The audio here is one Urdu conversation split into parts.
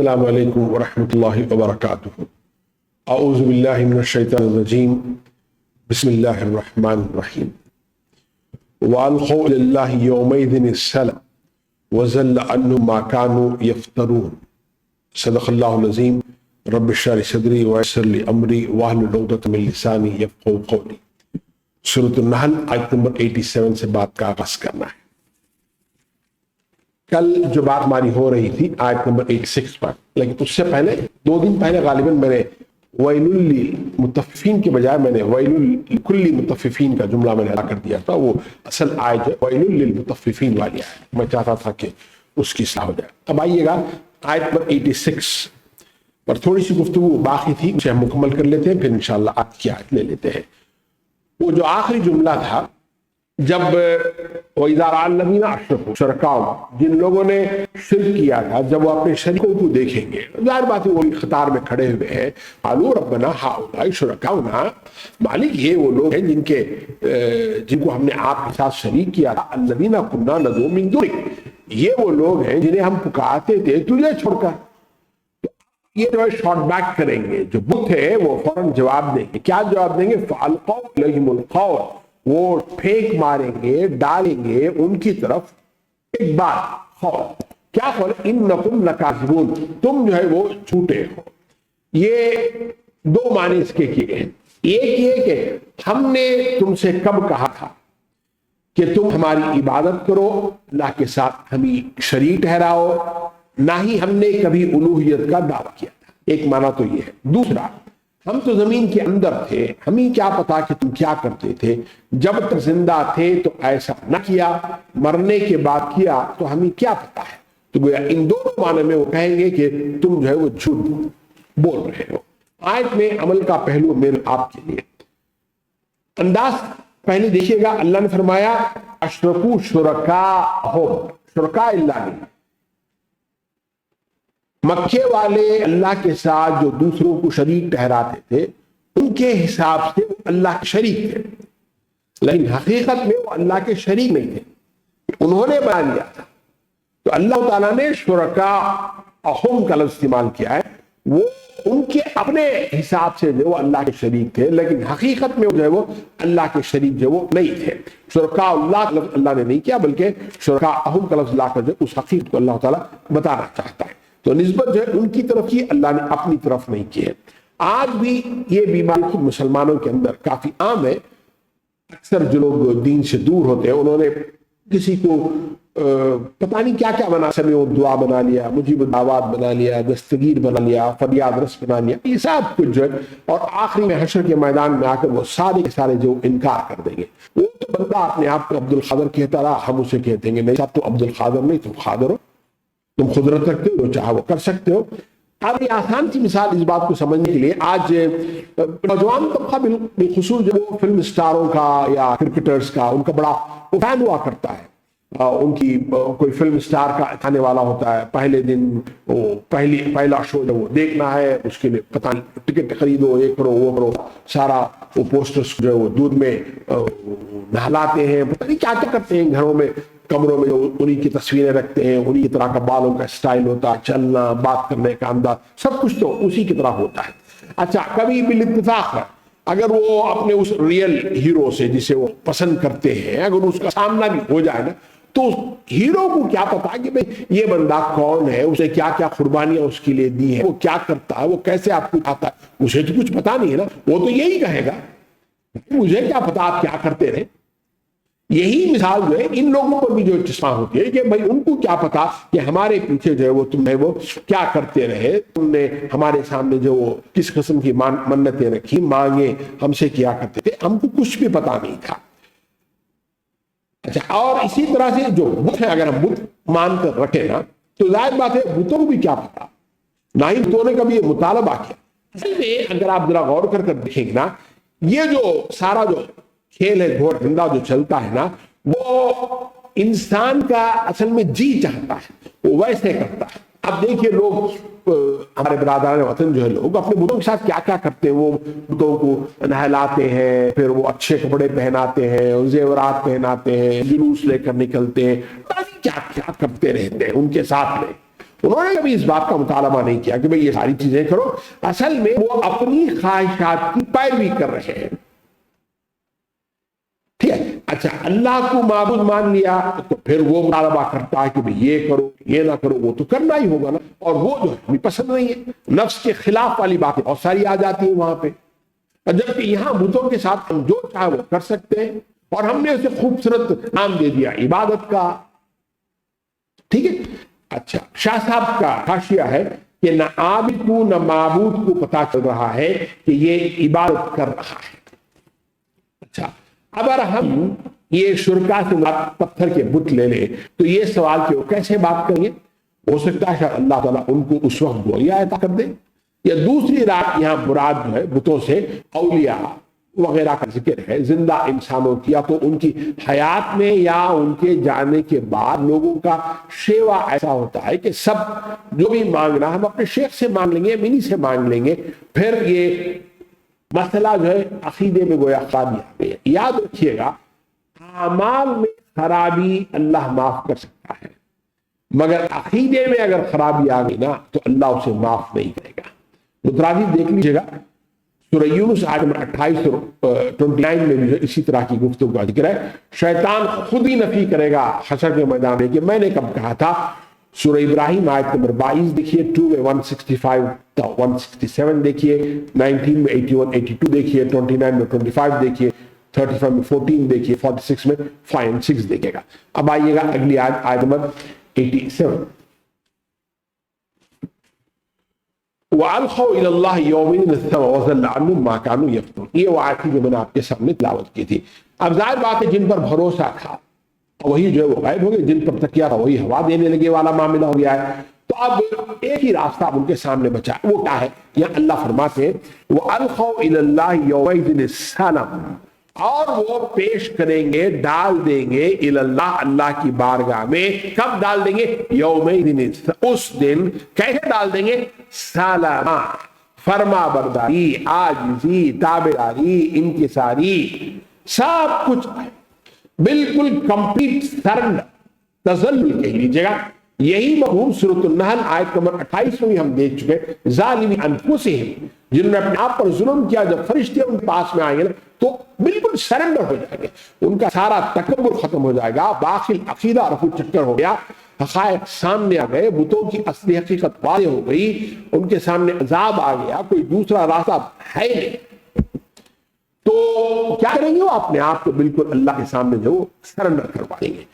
السلام علیکم ورحمۃ اللہ وبرکاتہ۔ اعوذ باللہ من الشیطان الرجیم، بسم اللہ الرحمن الرحیم۔ وَأَلْقَوْا إِلَى اللَّهِ يَوْمَئِذٍ السَّلَمَ وَزَلَّ عَنْهُمْ مَا كَانُوا يَفْتَرُونَ۔ صدق اللہ العظیم۔ رب اشرح لي صدری ويسر لي امری واحلل عقدۃ من لسانی یفقہوا قولی۔ سورۃ النحل آیت نمبر 87 سے بات کا آغاز کرنا ہے۔ کل جو بات ہماری ہو رہی تھی آیت نمبر 86 پر، لیکن اس سے پہلے 2 دن پہلے غالباً میں نے ویل للمطففین کے بجائے میں نے ویل لکل مطففین کا جملہ میں نے ادا کر دیا تھا۔ وہ اصل آیت جو ویل للمطففین والی آیت، میں چاہتا تھا کہ اس کی اصلاح ہو جائے۔ اب آئیے گا آیت نمبر 86 پر تھوڑی سی گفتگو باقی تھی، اسے ہم مکمل کر لیتے ہیں، پھر انشاءاللہ آج کی آیت لے لیتے ہیں۔ وہ جو آخری جملہ تھا، جب وَإِذَا رَأَى الَّذِينَ أَشْرَكُوا شُرَكَاءَهُمْ، جن لوگوں نے شرک کیا تھا، جب وہ اپنے شریکوں کو دیکھیں گے، ظاہر بات ہے وہ قطار میں کھڑے ہوئے ہیں، قالوا ربنا هؤلاء شركاؤنا، مالک یہ وہ لوگ ہیں جن کو ہم نے آپ کے ساتھ شریک کیا تھا، الَّذِينَ كُنَّا نَدْعُو مِن دُونِكَ، یہ وہ لوگ ہیں جنہیں ہم پکارتے تھے تجھے چھوڑ کر۔ یہ جو شارٹ بیک کریں گے، جو بت ہے وہ فوراً جواب دیں گے۔ کیا جواب دیں گے؟ فَأَلْقَوْا إِلَيْهِمُ الْقَوْلَ، وہ پھینک ماریں گے، ڈالیں گے ان کی طرف ایک بات، قول۔ کیا قول؟ انکم لکاذبون، تم جو ہے وہ جھوٹے ہو۔ یہ 2 معنی اس کے کیے ہیں۔ ایک یہ کہ ہم نے تم سے کب کہا تھا کہ تم ہماری عبادت کرو، اللہ کے ساتھ ہمیں شریک ٹھہراؤ، نہ ہی ہم نے کبھی الوہیت کا دعویٰ کیا تھا۔ ایک معنی تو یہ ہے۔ دوسرا، ہم تو زمین کے اندر تھے، ہمیں کیا پتا کہ تم کیا کرتے تھے، جب تک زندہ تھے تو ایسا نہ کیا، مرنے کے بعد کیا تو ہمیں کیا پتا ہے۔ تو گویا ان دونوں معنی میں وہ کہیں گے کہ تم جو ہے وہ جھوٹ بول رہے ہو۔ آیت میں عمل کا پہلو میرے آپ کے لیے انداز پہلے دیکھیے گا۔ اللہ نے فرمایا اشرکوا شرکاءہم، شرکاء اللہ نے، مکے والے اللہ کے ساتھ جو دوسروں کو شریک ٹھہراتے تھے، ان کے حساب سے وہ اللہ کے شریک تھے، لیکن حقیقت میں وہ اللہ کے شریک نہیں تھے، انہوں نے بنا لیا تھا۔ تو اللہ تعالیٰ نے شرکاءہم کا لفظ استعمال کیا ہے، وہ ان کے اپنے حساب سے جو وہ اللہ کے شریک تھے، لیکن حقیقت میں جو ہے وہ اللہ کے شریک جو وہ نہیں تھے۔ شرکاء اللہ کا لفظ اللہ نے نہیں کیا، بلکہ شرکاءہم کا لفظ لا کر جو اس حقیقت کو اللہ تعالیٰ بتانا چاہتا ہے۔ تو نسبت جو ہے ان کی طرف کی، اللہ نے اپنی طرف نہیں کی ہے۔ آج بھی یہ بیماری خود مسلمانوں کے اندر کافی عام ہے۔ اکثر جو لوگ دین سے دور ہوتے ہیں، انہوں نے کسی کو پتہ نہیں کیا کیا بنا، سمیع الدعا بنا لیا، مجیب الدعوات بنا لیا، دستگیر بنا لیا، فریاد رس بنا لیا، یہ سب کچھ جو ہے، اور آخری میں حشر کے میدان میں آ کر وہ سارے کے سارے جو انکار کر دیں گے۔ وہ تو بندہ اپنے آپ کو عبد القادر کہتا رہا، ہم اسے کہتے ہیں نہیں صاحب تو عبد القادر نہیں، تم قادر ہو، تم قدرت رکھتے ہو، جو چاہو وہ کر سکتے ہو۔ اب یہ آسان سی مثال اس بات کو سمجھنے کے لیے، آج نوجوان طبقہ بالخصوص جو فلم سٹاروں کا یا کرکٹرز کا، ان کا بڑا فین ہوا کرتا ہے۔ ان کی کوئی فلم سٹار کا آنے والا ہوتا ہے، پہلے دن وہ پہلا شو جو وہ دیکھنا ہے، اس کے لیے پتہ نہیں ٹکٹ خریدو، یہ کرو وہ کرو، سارا وہ پوسٹرز جو ہے وہ دودھ میں نہلاتے ہیں، پتہ نہیں کیا کیا کرتے ہیں، گھروں میں کمروں میں انہی کی تصویریں رکھتے ہیں، انہی کی طرح کا بالوں کا سٹائل ہوتا ہے، چلنا، بات کرنے کا انداز، سب کچھ تو اسی کی طرح ہوتا ہے۔ اچھا، کبھی بالاتفاق اگر وہ اپنے اس ریئل ہیرو سے جسے وہ پسند کرتے ہیں، اگر اس کا سامنا بھی ہو جائے نا، تو ہیرو کو کیا پتا کہ بھئی یہ بندہ کون ہے، اسے کیا کیا قربانیاں اس کے لیے دی ہیں، وہ کیا کرتا ہے، وہ کیسے آپ کو آتا ہے، اسے تو کچھ پتا نہیں ہے نا۔ وہ تو یہی کہے گا مجھے کیا پتا آپ کیا کرتے رہے۔ یہی مثال جو ہے ان لوگوں پر بھی جو چشمہ ہوتی ہے کہ بھائی ان کو کیا پتا کہ ہمارے پیچھے جو ہے وہ تم نے وہ کیا کرتے رہے، تم نے ہمارے سامنے جو وہ کس قسم کی منتیں رکھی، مانگے ہم سے کیا کرتے تھے، ہم کو کچھ بھی پتا نہیں تھا۔ اچھا، اور اسی طرح سے جو بت ہیں، اگر ہم بت مان کر رکھیں نا، تو ظاہر بات ہے بتوں کو بھی کیا پتا، نہ ہی بتوں نے کبھی یہ مطالبہ کیا۔ اصل میں اگر آپ ذرا غور کر دیکھیں گے نا، یہ جو سارا جو کھیل ہے گھوڑ دھندا جو چلتا ہے نا، وہ انسان کا اصل میں جی چاہتا ہے وہ ویسے کرتا ہے۔ اب دیکھیے لوگ، ہمارے برادران وطن جو ہے، لوگ اپنے بتوں کے ساتھ کیا کیا کرتے ہیں، وہ بتوں کو نہلاتے ہیں، پھر وہ اچھے کپڑے پہناتے ہیں، زیورات پہناتے ہیں، جلوس لے کر نکلتے ہیں، کیا کیا کرتے رہتے ہیں ان کے ساتھ میں۔ انہوں نے کبھی اس بات کا مطالبہ نہیں کیا کہ بھئی یہ ساری چیزیں کرو. اصل میں وہ اپنی خواہشات کی پیروی کر رہے ہیں. ٹھیک ہے. اچھا اللہ کو معبود مان لیا تو پھر وہ مطالبہ کرتا ہے کہ بھئی یہ کرو یہ نہ کرو. وہ تو کرنا ہی ہوگا نا, اور وہ جو ہے ہمیں پسند نہیں ہے. نفس کے خلاف والی باتیں بہت ساری آ جاتی ہیں وہاں پہ, جبکہ یہاں بتوں کے ساتھ ہم جو چاہے وہ کر سکتے ہیں, اور ہم نے اسے خوبصورت نام دے دیا عبادت کا. ٹھیک ہے. اچھا شاہ صاحب کا حاشیہ ہے کہ نہ عابد کو نہ معبود کو پتا چل رہا ہے کہ یہ عبادت کر رہا ہے. اچھا اگر ہم یہ شرکا سے پتھر کے بت لے لیں تو یہ سوال کہ وہ کیسے بات کریں گے. ہو سکتا ہے اللہ تعالیٰ ان کو اس وقت گویا عطا کر دے, یا دوسری رات یہاں مراد جو ہے بتوں سے اولیاء وغیرہ کا ذکر ہے, زندہ انسانوں کی, یا تو ان کی حیات میں یا ان کے جانے کے بعد لوگوں کا شیوا ایسا ہوتا ہے کہ سب جو بھی مانگنا ہم اپنے شیخ سے مانگ لیں گے, منی سے مانگ لیں گے. پھر یہ مسئلہ جو ہے عقیدے میں گویا خرابی آ گئی ہے. یاد رکھیے گا اعمال میں خرابی اللہ معاف کر سکتا ہے, مگر عقیدے میں اگر خرابی آ گئی نا تو اللہ اسے معاف نہیں کرے گا. مترادف دیکھ لیجیے گا سورہ یونس آیت نمبر 28 اور 29 میں بھی اسی طرح کی گفتگو کا ذکر ہے. شیطان خود ہی نفی کرے گا حشر کے میدان میں کہ میں نے کب کہا تھا. سورہ ابراہیم آیت نمبر 22 دیکھیے, 2 میں 165 167 دیکھیے, 19 میں 81 82 دیکھیے, 29 میں 25 دیکھیے, 35 میں 14 دیکھیے, 46 میں 5 and 6 دیکھے گا. اب آئیے گا اگلی آیت نمبر 87. وَأَلْقَوْا إِلَى اللَّهِ يَوْمَئِذٍ السَّمْعَ وَظَلَّ عَنْهُمْ مَا كَانُوا يَفْتَرُونَ. یہ وہ آیت تھی جو میں نے آپ کے سامنے تلاوت کی تھی. اب ظاہر بات ہے جن پر بھروسہ تھا وہی جو ہے وہ غائب ہو گئے, جن پر تکیہ تھا وہی ہوا دینے لگے والا معاملہ ہو گیا ہے. تو اب ایک ہی راستہ ان کے سامنے بچا ہے, وہ کیا ہے؟ یہاں اللہ فرماتے ہیں وَأَلْقَوْا إِلَى اللَّهِ يَوْمَئِذٍ السَّلَامَ, اور وہ پیش کریں گے, ڈال دیں گے اللہ اللہ کی بارگاہ میں. کب ڈال دیں گے؟ یومئذ, اس دن. کیسے ڈال دیں گے؟ سلامہ, فرما برداری, عاجزی, تابعداری, انکساری, سب کچھ بالکل کمپلیٹ سرنڈر, تذلل کہہ لیجیے گا. یہی مفہوم سورۃ النحل آیت نمبر 28 میں بھی ہم دیکھ چکے. ظالمی انفسہم, جنہوں نے اپنے آپ پر ظلم کیا, جب فرشتے ان کے پاس میں آئیں گے تو بالکل سرنڈر ہو جائیں گے, ان کا سارا تکبر ختم ہو جائے گا, باقی عقیدہ رفع چکر ہو گیا, حقائق سامنے آ گئے, بتوں کی اصلی حقیقت واضح ہو گئی, ان کے سامنے عذاب آ گیا, کوئی دوسرا راستہ ہے نہیں. تو کیا کریں گے؟ وہ اپنے آپ کو بالکل اللہ کے سامنے جو سرنڈر کروا دیں گے,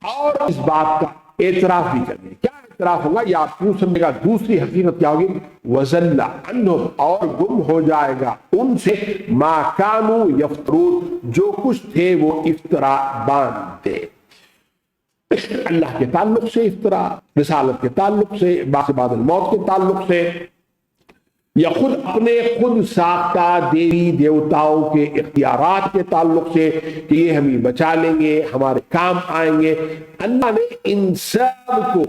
اور اس بات کا اعتراف بھی کریں گے. کیا اعتراف ہوگا یا آپ کیوں سمجھے گا؟ دوسری حقیقت کیا ہوگی؟ وَزَلَّ عَنْهُمْ, اور گم ہو جائے گا ان سے مَا كَانُوا يَفْتَرُونَ, جو کچھ تھے وہ افطرا باندھتے. اللہ کے تعلق سے افطرا, رسالت کے تعلق سے, بعد الموت کے تعلق سے, یا خود اپنے خود ساختہ دیوی دیوتاؤں کے اختیارات کے تعلق سے کہ یہ ہمیں بچا لیں گے, ہمارے کام آئیں گے. اللہ نے ان سب کو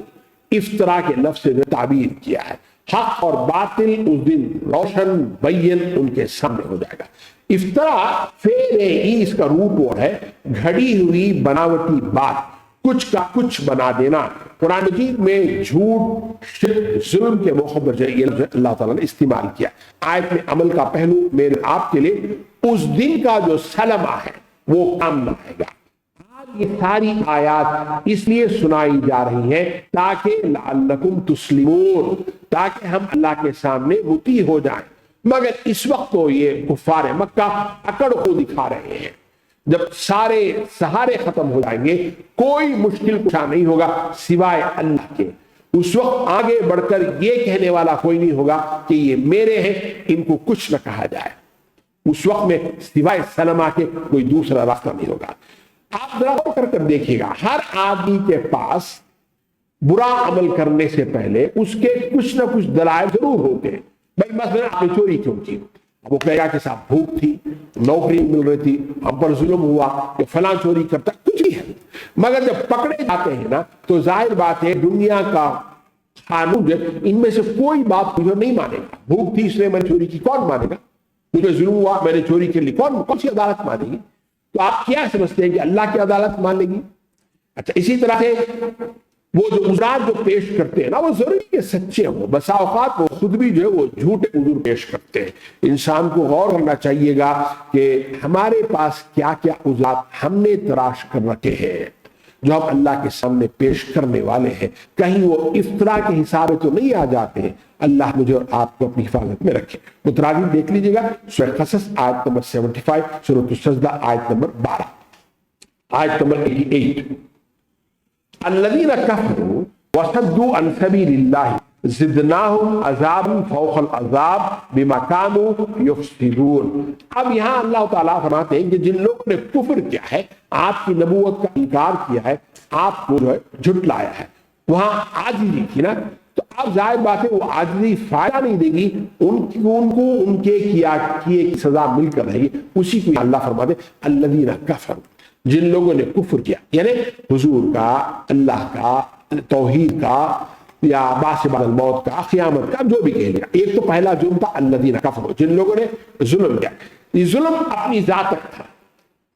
افطرا کے لفظ سے تعبیر کیا ہے. حق اور باطل اس دن روشن بین ان کے سامنے ہو جائے گا. افطرا فعل اس کا روٹ وہ ہے گھڑی ہوئی بناوٹی بات, کچھ کا کچھ بنا دینا. قرآن مجید میں جھوٹ, شرک, ظلم کے موقع پر اللہ تعالیٰ نے استعمال کیا. آیت میں عمل کا پہلو میرے آپ کے لیے اس دن کا جو سلمہ ہے وہ کام نہ آئے گا. آج یہ ساری آیات اس لیے سنائی جا رہی ہیں تاکہ لعلکم تسلمون, تاکہ ہم اللہ کے سامنے مطیع ہو جائیں. مگر اس وقت تو یہ کفار مکہ اکڑ کو دکھا رہے ہیں. جب سارے سہارے ختم ہو جائیں گے, کوئی مشکل کشا نہیں ہوگا سوائے اللہ کے. اس وقت آگے بڑھ کر یہ کہنے والا کوئی نہیں ہوگا کہ یہ میرے ہیں, ان کو کچھ نہ کہا جائے. اس وقت میں سوائے سلمہ کے کوئی دوسرا راستہ نہیں ہوگا. آپ ذرا غور کر دیکھیے گا, ہر آدمی کے پاس برا عمل کرنے سے پہلے اس کے کچھ نہ کچھ دلائل ضرور ہوتے ہیں. بھائی مثلا آپ نے چوری کیوں کی؟ اب وہ کہے گا کہ صاحب بھوک تھی, نوکری مل رہی تھی, ہم پر ظلم ہوا, کہ فلاں چوری کرتا, کچھ بھی ہے. مگر جب پکڑے جاتے ہیں نا تو ظاہر بات ہے دنیا کا قانون ان میں سے کوئی بات مجھے نہیں مانے گا. بھوک تھی اس لیے میں نے چوری کی, کون مانے گا؟ مجھے ظلم ہوا میں نے چوری کے لیے, کون سی عدالت مانے گی؟ تو آپ کیا سمجھتے ہیں کہ اللہ کی عدالت مان لے گی؟ اچھا اسی طرح سے وہ جو عذرات جو پیش کرتے ہیں نا وہ ضروری کہ سچے ہوں، بسا اوقات وہ خود بھی جو ہے وہ جھوٹے عذر پیش کرتے ہیں۔ انسان کو غور کرنا چاہیے گا کہ ہمارے پاس کیا کیا عذرات ہم نے تراش کر رکھے ہیں جو ہم اللہ کے سامنے پیش کرنے والے ہیں، کہیں وہ افطرا کے حساب تو نہیں آ جاتے ہیں۔ اللہ مجھے اور آپ کو اپنی حفاظت میں رکھے۔ متراجم دیکھ لیجیے گا، سورہ قصص آیت نمبر 75، سورۃ السجدہ آیت نمبر 12، آیت نمبر 88۔ الذین کفروا وصدوا عن سبیل اللہ زدناہم عذابا فوق العذاب بما كانوا یفسدون۔ اب یہاں اللہ تعالیٰ فرماتے ہیں کہ جن لوگوں نے کفر کیا ہے، آپ کی نبوت کا انکار کیا ہے، آپ کو جو ہے جھٹلایا ہے، وہاں عاجزی کی نا، تو اب ظاہر بات ہے وہ عاجزی فائدہ نہیں دے گی، ان کو ان کے کیے کی سزا مل کر رہے گی۔ اسی کو اللہ فرماتے ہیں الذین کفروا، جن لوگوں نے کفر کیا، یعنی حضور کا، اللہ کا، توحید کا، یا باس بعد الموت کا، قیامت کا، جو بھی کہہ لیا۔ ایک تو پہلا جرم تھا الذین کفروا، جن لوگوں نے ظلم کیا۔ یہ ظلم اپنی ذات تک تھا،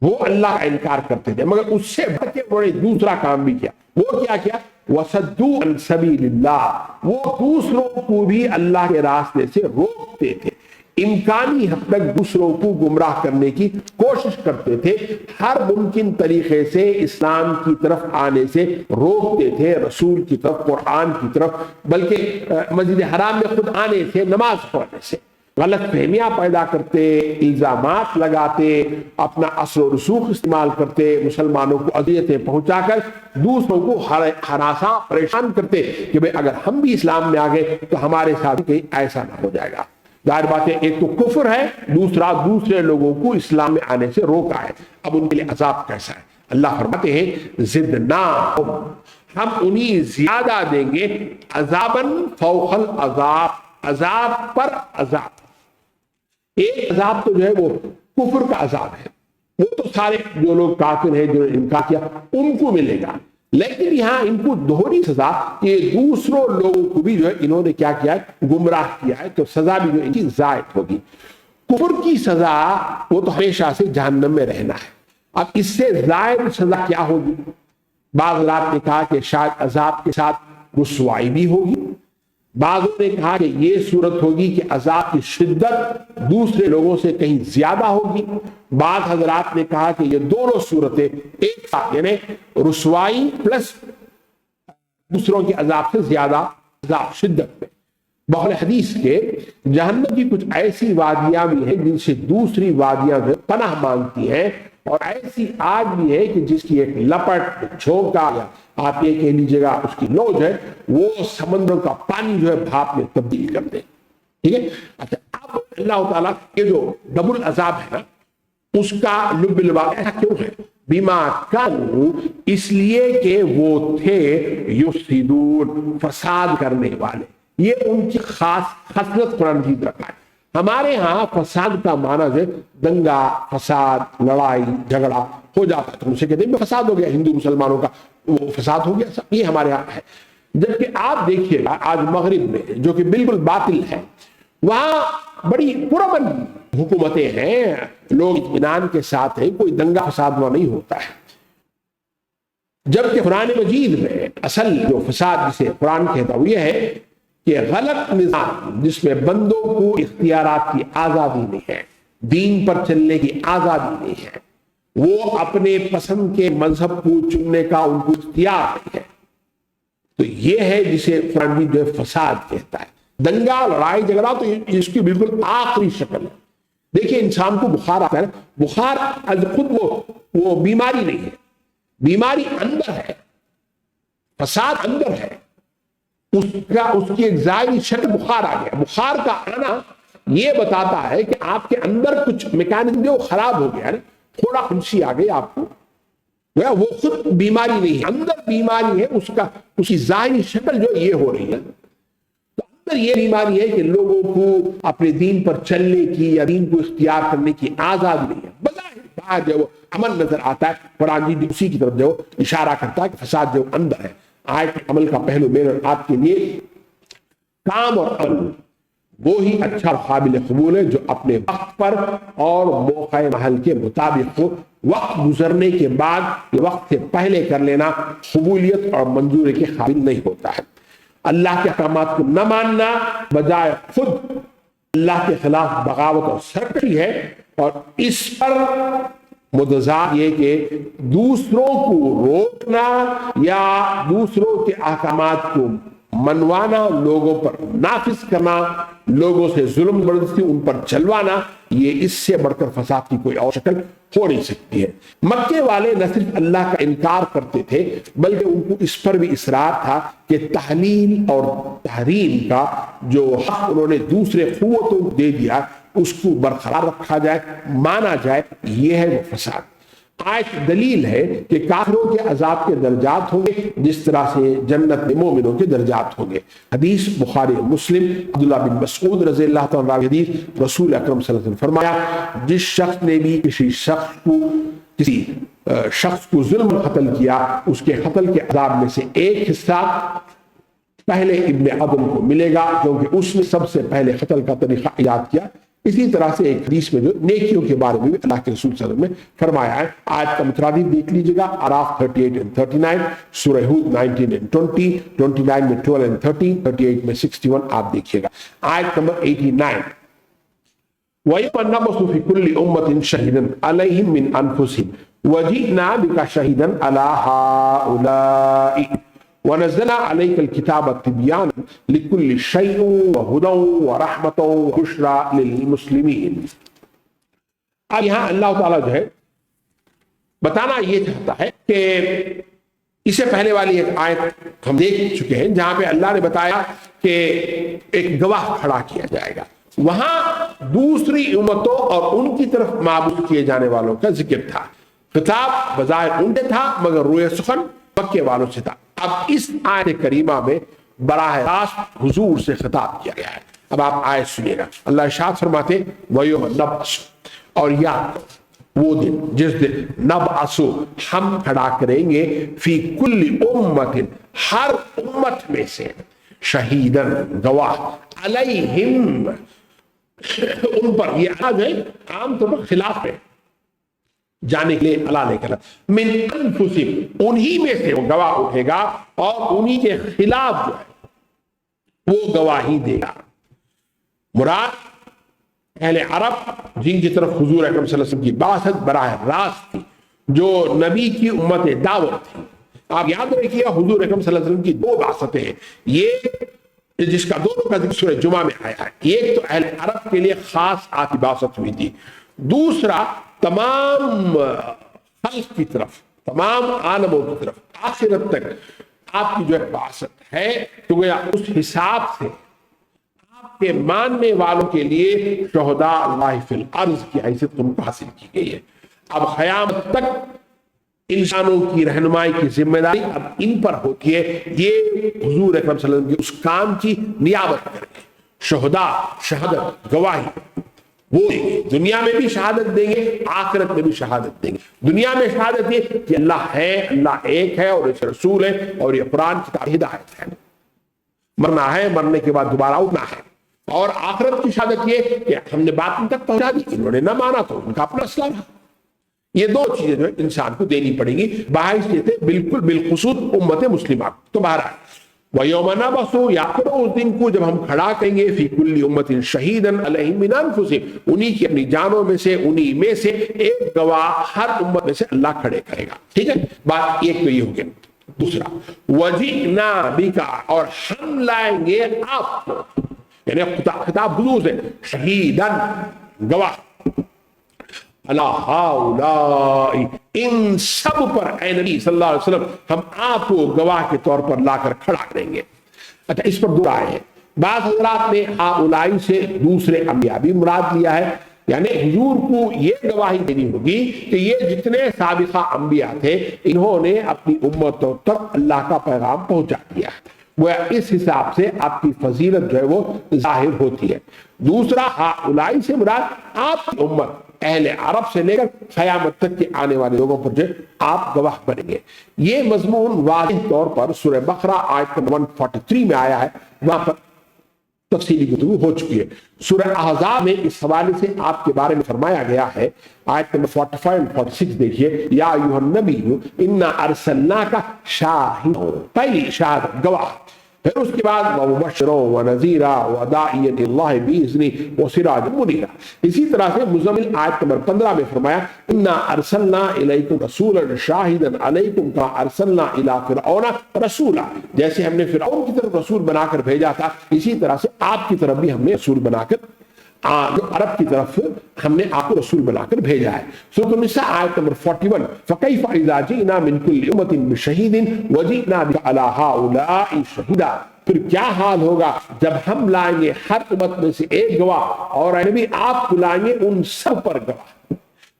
وہ اللہ کا انکار کرتے تھے، مگر اس سے بڑھ کے انہوں نے دوسرا کام بھی کیا۔ وہ کیا وصدوا عن سبیل اللہ، وہ دوسروں کو بھی اللہ کے راستے سے روکتے تھے، امکانی حد تک دوسروں کو گمراہ کرنے کی کوشش کرتے تھے، ہر ممکن طریقے سے اسلام کی طرف آنے سے روکتے تھے، رسول کی طرف، قرآن کی طرف، بلکہ مسجد حرام میں خود آنے سے، نماز پڑھنے سے غلط فہمیاں پیدا کرتے، الزامات لگاتے، اپنا اثر و رسوخ استعمال کرتے، مسلمانوں کو اذیتیں پہنچا کر دوسروں کو ہراساں پریشان کرتے کہ بھئی اگر ہم بھی اسلام میں آ گئے تو ہمارے ساتھ کہیں ایسا نہ ہو جائے گا۔ ظاہر بات ہے ایک تو کفر ہے، دوسرا دوسرے لوگوں کو اسلام میں آنے سے روکا ہے۔ اب ان کے لیے عذاب کیسا ہے؟ اللہ فرماتے ہیں زدناہم، ہم انہیں زیادہ دیں گے، عذاباً فوق العذاب، عذاب پر عذاب۔ ایک عذاب تو جو ہے وہ کفر کا عذاب ہے، وہ تو سارے جو لوگ کافر ہیں، جو انکار کیا، ان کو ملے گا، لیکن یہاں ان کو دوہری سزا کہ دوسروں لوگوں کو بھی جو ہے انہوں نے کیا کیا ہے، گمراہ کیا ہے، تو سزا بھی جو ان کی زائد ہوگی۔ کفر کی سزا وہ تو ہمیشہ سے جہنم میں رہنا ہے، اب اس سے زائد سزا کیا ہوگی؟ بعض حضرات نے کہا کہ شاید عذاب کے ساتھ رسوائی بھی ہوگی، بعضوں نے کہا کہ یہ صورت ہوگی کہ عذاب کی شدت دوسرے لوگوں سے کہیں زیادہ ہوگی، بعض حضرات نے کہا کہ یہ دونوں صورتیں ایک ساتھ، یعنی رسوائی پلس دوسروں کے عذاب سے زیادہ عذاب شدت میں۔ بقول حدیث کے جہنم کی کچھ ایسی وادیاں بھی ہیں جن سے دوسری وادیاں پناہ مانگتی ہیں، اور ایسی آگ بھی ہے کہ جس کی ایک لپٹ، جھونکا، یا آپ یہ کہہ لیجیے گا اس کی لو جو ہے وہ سمندر کا پانی جو ہے بھاپ میں تبدیل کر دے۔ ٹھیک ہے، اچھا اب اللہ تعالیٰ کے جو ڈبل عذاب ہے نا، اس کا لب لباب ایسا کیوں ہے؟ بما کانوا، اس لیے کہ وہ تھے یفسدون، فساد کرنے والے، یہ ان کی خاص خصلت قرآن مجید رکھا ہے۔ ہمارے ہاں فساد کا معنی ہے دنگا فساد، لڑائی جھگڑا ہو جاتا ہے تو ان سے کہتے ہیں فساد ہو گیا، ہندو مسلمانوں کا وہ فساد ہو گیا، یہ ہمارے ہاں ہے۔ جبکہ آپ دیکھیے گا آج مغرب میں جو کہ بالکل باطل ہے، وہاں بڑی پرامن حکومتیں ہیں، لوگ اطمینان کے ساتھ ہیں، کوئی دنگا فساد وہاں نہیں ہوتا ہے۔ جبکہ قرآن مجید میں اصل جو فساد جسے قرآن کہتا ہے وہ یہ ہے کہ غلط نظام جس میں بندوں کو اختیارات کی آزادی نہیں ہے، دین پر چلنے کی آزادی نہیں ہے، وہ اپنے پسند کے مذہب کو چننے کا ان کو اختیار نہیں ہے، تو یہ ہے جسے قرآن بھی جو فساد کہتا ہے۔ دنگا لڑائی جھگڑا تو اس کی بالکل آخری شکل ہے۔ دیکھیے انسان کو بخار آتا ہے، بخار خود وہ بیماری نہیں ہے، بیماری اندر ہے، فساد اندر ہے، اس کی ایک ظاہری شکل بخار آ گیا۔ بخار کا آنا یہ بتاتا ہے کہ آپ کے اندر کچھ میکانزم جو خراب ہو گیا ہے، تھوڑا خنسی آ گئی آپ کو، وہ خود بیماری نہیں ہے، اندر بیماری ہے، اس کی ظاہری شکل جو یہ ہو رہی ہے، تو اندر یہ بیماری ہے کہ لوگوں کو اپنے دین پر چلنے کی یا دین کو اختیار کرنے کی آزادی نہیں ہے۔ بظاہر باہر جو عمل نظر آتا ہے، قرآن جی اسی کی طرف جو اشارہ کرتا ہے کہ فساد جو اندر ہے۔ آیت عمل کا پہلو میرے آپ کے لیے کام اور عمل وہی اچھا اور قابل قبول ہے جو اپنے وقت پر اور موقع محل کے مطابق ہو، وقت گزرنے کے بعد وقت سے پہلے کر لینا قبولیت اور منظوری کے قابل نہیں ہوتا ہے۔ اللہ کے احکامات کو نہ ماننا بجائے خود اللہ کے خلاف بغاوت اور سرکشی ہے، اور اس پر متضاد یہ کہ دوسروں کو روکنا یا دوسروں کے احکامات کو منوانا، لوگوں پر نافذ کرنا، لوگوں سے ظلم زبردستی ان پر چلوانا، یہ اس سے بڑھ کر فساد کی کوئی اور شکل ہو نہیں سکتی ہے۔ مکے والے نہ صرف اللہ کا انکار کرتے تھے بلکہ ان کو اس پر بھی اصرار تھا کہ تحلیل اور تحریم کا جو حق انہوں نے دوسرے قوتوں کو دے دیا اس کو برقرار رکھا جائے، مانا جائے، یہ ہے وہ فساد۔ آیت دلیل ہے کہ کافروں کے عذاب کے درجات ہوں گے جس طرح سے جنت میں مومنوں کے درجات ہوں گے۔ حدیث بخاری مسلم، عبداللہ بن مسعود رضی اللہ تعالیٰ عنہ حدیث، رسول اکرم صلی اللہ علیہ وسلم فرمایا جس شخص نے بھی کسی شخص کو ظلم قتل کیا اس کے قتل کے عذاب میں سے ایک حصہ پہلے ابن آدم کو ملے گا کیونکہ اس نے سب سے پہلے قتل کا طریقہ ایجاد کیا۔ اسی طرح سے ایک حدیث میں جو نیکیوں کے بارے میں بھی اللہ کے رسول صلی اللہ علیہ وسلم نے فرمایا ہے۔ آیت کا مترادف دیکھ لیجئے گا، اعراف 38 and 39، سورہ ہود 19 and 20، 29 میں 12 and 13، 38 میں 61 آپ دیکھیے گا۔ آیت نمبر 89، وَيَوْمَ نَبْعَثُ فِي كُلِّ أُمَّةٍ شَهِيدًا عَلَيْهِمْ مِنْ أَنفُسِهِمْ وَجِئْنَا بِكَ شَهِيدًا عَلَى هَؤُلَاءِ وَنَزَّلْنَا عَلَيْكَ الْكِتَابَ تِبْيَانًا لِكُلِّ شَيْءٍ وَهُدًى وَرَحْمَةً وَبُشْرَىٰ لِلْمُسْلِمِينَ۔ اب یہاں اللہ تعالیٰ جو ہے بتانا یہ چاہتا ہے کہ اس سے پہلے والی ایک آیت ہم دیکھ چکے ہیں جہاں پہ اللہ نے بتایا کہ ایک گواہ کھڑا کیا جائے گا، وہاں دوسری امتوں اور ان کی طرف معبود کیے جانے والوں کا ذکر تھا۔ خطاب بظاہر ان سے تھا مگر روئے سخن مکے والوں سے تھا۔ اب اس آیت کریمہ میں براہ راست حضور سے خطاب کیا گیا ہے۔ اب آپ آیت سنیے گا، اللہ ارشاد فرماتے وَيَوْمَ نَبْعَثُ، اور یاد وہ دن جس دن نبعث ہم کھڑا کریں گے فی کل امت ہر امت میں سے شہیدن گواہ علیہم ان پر، یہ آج ہے عام طور پر خلاف ہے جانے کے لیے اللہ نے کہا من انفسہم انہی میں سے وہ گواہ اٹھے گا اور انہی کے خلاف جو ہے وہ گواہی دے گا۔ مراد اہل عرب جن کی طرف حضور اکرم صلی اللہ علیہ وسلم کی بعثت براہ راست تھی، جو نبی کی امت دعوت تھی۔ آپ یاد رکھیے حضور اکرم صلی اللہ علیہ وسلم کی دو بعثتیں ہیں، یہ جس کا دونوں کا ذکر سورہ جمعہ میں آیا ہے۔ ایک تو اہل عرب کے لیے خاص آپ کی بعثت ہوئی تھی، دوسرا تمام خلق کی طرف، تمام عالموں کی طرف آخرت تک آپ کی جو ہے بعثت ہے، تو گویا اس حساب سے آپ کے ماننے والوں کے لیے شہداء اللہ فی الارض کی حیثیت ان کو حاصل کی گئی ہے۔ اب قیامت تک انسانوں کی رہنمائی کی ذمہ داری اب ان پر ہوتی ہے، یہ حضور اکرم صلی اللہ علیہ وسلم کی اس کام کی نیابت کریں گے۔ شہداء شہادت گواہی وہ دیں گے، دنیا میں بھی شہادت دیں گے، آخرت میں بھی شہادت دیں گے۔ دنیا میں شہادت یہ کہ اللہ ہے، اللہ ایک ہے اور اس رسول ہے اور یہ قرآن کتاب ہدایت ہے، مرنا ہے، مرنے کے بعد دوبارہ اٹھنا ہے۔ اور آخرت کی شہادت یہ کہ ہم نے بات ان تک پہنچا دی، انہوں نے نہ مانا تو ان کا اپنا مسئلہ رہا۔ یہ دو چیزیں جو انسان کو دینی پڑیں گی، باعث یہ تھے بالکل بالخصوص امت مسلمہ تو بہرحال وَيَوْمَ نَبْعَثُ، یاد کرو اس دن کو جب ہم کھڑا کریں گے فی کل امت شہیدن علیہم من انفسہم، انہی کی اپنی جانوں میں سے، انہی میں سے ایک گواہ ہر امت میں سے اللہ کھڑے کرے گا۔ ٹھیک ہے، بات ایک تو یہ ہو گیا۔ دوسرا وَجِئْنَا بِكَ، اور ہم لائیں گے آپ کو، یعنی خطاب حضور سے، شہیدن گواہ، اللہ ہؤلاء ان سب پر اے نبی صلی اللہ علیہ وسلم ہم آپ کو گواہ کے طور پر لا کر کھڑا کریں گے۔ اچھا، اس پر دو رائے ہیں۔ بعض حضرات نے ہؤلاء سے دوسرے انبیاء بھی مراد لیا ہے، یعنی حضور کو یہ گواہی دینی ہوگی کہ یہ جتنے سابقہ انبیاء تھے انہوں نے اپنی امتوں تک اللہ کا پیغام پہنچا دیا ہے، وہ اس حساب سے آپ کی فضیلت جو ہے وہ ظاہر ہوتی ہے۔ دوسرا ہؤلاء سے مراد آپ کی امت اہل عرب سے لے کر قیامت تک کے آنے والے لوگوں پر جو آپ گواہ بنیں گے۔ یہ مضمون واضح طور پر سورہ بقرہ آیت 143 میں آیا ہے، وہاں پر تفصیلی گفتگو ہو چکی ہے۔ سورہ احزاب میں اس حوالے سے آپ کے بارے میں فرمایا گیا ہے، آیت نمبر 45 اور 46 دیکھیے، یا ایھا النبی انا ارسلناک شاہدا، پہلی شہادت گواہ، پھر اس کے بعد ومبشرا ونذیرا وداعیا اللہ باذنہ وسراجا منیرا۔ اسی طرح سے مزمل آیت نمبر 15 میں فرمایا انا ارسلنا الیکم رسولا شاہدا علیکم کما ارسلنا الی فرعون رسولا، جیسے ہم نے فرعون کی طرف رسول بنا کر بھیجا تھا، اسی طرح سے آپ کی طرف بھی ہم نے رسول بنا کر، عرب کی طرف ہم نے آپ کو رسول بنا کر بھیجا ہے۔ سورۃ النساء آیت نمبر 41، فکیف اذا جئنا من کل امۃ بشہید وجئنا بک علی ہؤلاء شہیدا، پھر کیا حال ہوگا جب ہم لائیں گے ہر امت میں سے ایک گواہ، اور اے نبی آپ کو لائیں گے ان سب پر گواہ۔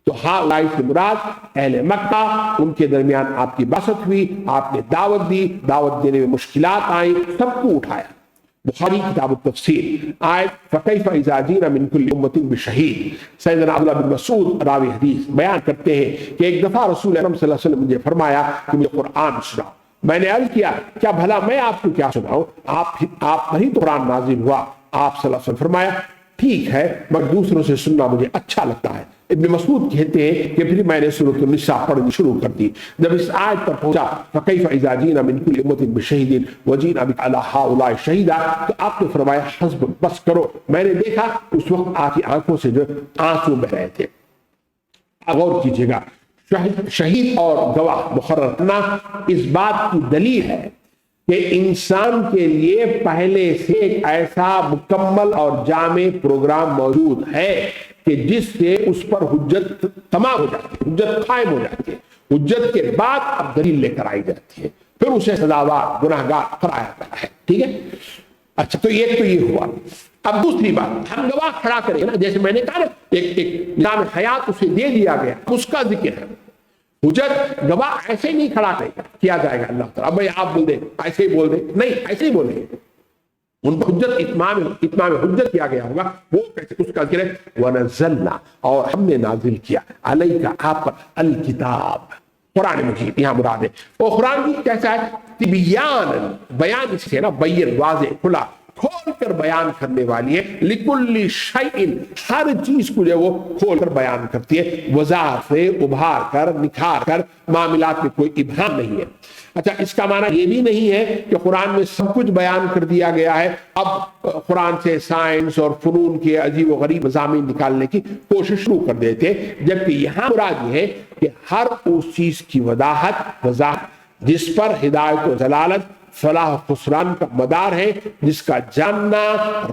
تو ہؤلاء سے مراد اہل مکہ، ان کے درمیان آپ کی بعثت ہوئی، آپ نے دعوت دی، دعوت دینے میں مشکلات آئیں، سب کو اٹھایا۔ بخاری کتاب التفسیر آیت فکیف اذا جئنا من کل امۃ بشہید، سیدنا عبداللہ بن مسعود راوی حدیث بیان کرتے ہیں کہ ایک دفعہ رسول اکرم صلی اللہ علیہ وسلم نے مجھے فرمایا کہ مجھے قرآن سناؤ۔ میں نے عرض کیا کیا بھلا میں آپ کو کیا سناؤں، آپ پر ہی تو قرآن نازل ہوا۔ آپ صلی اللہ علیہ وسلم فرمایا ٹھیک ہے مگر دوسروں سے سننا مجھے اچھا لگتا ہے۔ ابن مسعود کہتے ہیں کہ پھر میں نے سورۃ النساء پڑھنی شروع کر دی۔ جب اس آیت پر پہنچا فکیف اذا جئنا من کل امۃ بشہید وجئنا بک علی ہؤلاء شہیدا، تو آپ نے فرمایا حسب، بس کرو۔ میں نے دیکھا اس وقت آپ کی آنکھوں سے جو آنسو بہ رہے تھے۔ غور کیجیے گا، شہید اور گواہ مقرر کرنا اس بات کی دلیل ہے کہ انسان کے لیے پہلے سے ایک ایسا مکمل اور جامع پروگرام موجود ہے کہ جس سے اس پر حجت تمام ہو جاتی ہے، حجت قائم ہو جاتی ہے۔ حجت کے بعد اب دلیل لے کر آئی جاتی ہے، پھر اسے سزاوار گناہگار قرار جاتا ہے۔ ٹھیک ہے، اچھا تو یہ ہوا۔ اب دوسری بات، ہم گواہ کھڑا کریں نا، جیسے میں نے کہا نا ایک نظام حیات اسے دے دیا گیا، اس کا ذکر ہے۔ حجت گواہ ایسے نہیں کھڑا کیا جائے گا اللہ تعالیٰ، بھائی آپ بول دیں ایسے ہی بول دیں، نہیں ایسے ہی بولیں، ان کو حجت اتمام حجت کیا گیا ہوگا، وہ کیسے، اس کا ذکر ہے وَنَزَّلْنَا، اور ہم نے نازل کیا عَلَيْكَ آپ پر الکتاب، قرآن مجید یہاں مراد ہے۔ اور قرآن مجید کیسا ہے؟ تبیان، بیان اس سے نا بین، واضح، کھلا، کھول کر بیان کرنے والی ہے، لِكُلِّ شَيْءٍ، ہر چیز کو جو وہ کھول کر بیان کرتی ہے، وضاحت سے ابھار کر نکھار کر، معاملات میں کوئی ابہام نہیں ہے۔ اچھا اس کا معنی یہ بھی نہیں ہے کہ قرآن میں سب کچھ بیان کر دیا گیا ہے، اب قرآن سے سائنس اور فنون کے عجیب و غریب مضامین نکالنے کی کوشش شروع کر دیتے، جبکہ یہاں مراد یہ ہے کہ ہر اس چیز کی وضاحت جس پر ہدایت و ضلالت، فلاح و خسران کا مدار ہے، جس کا جاننا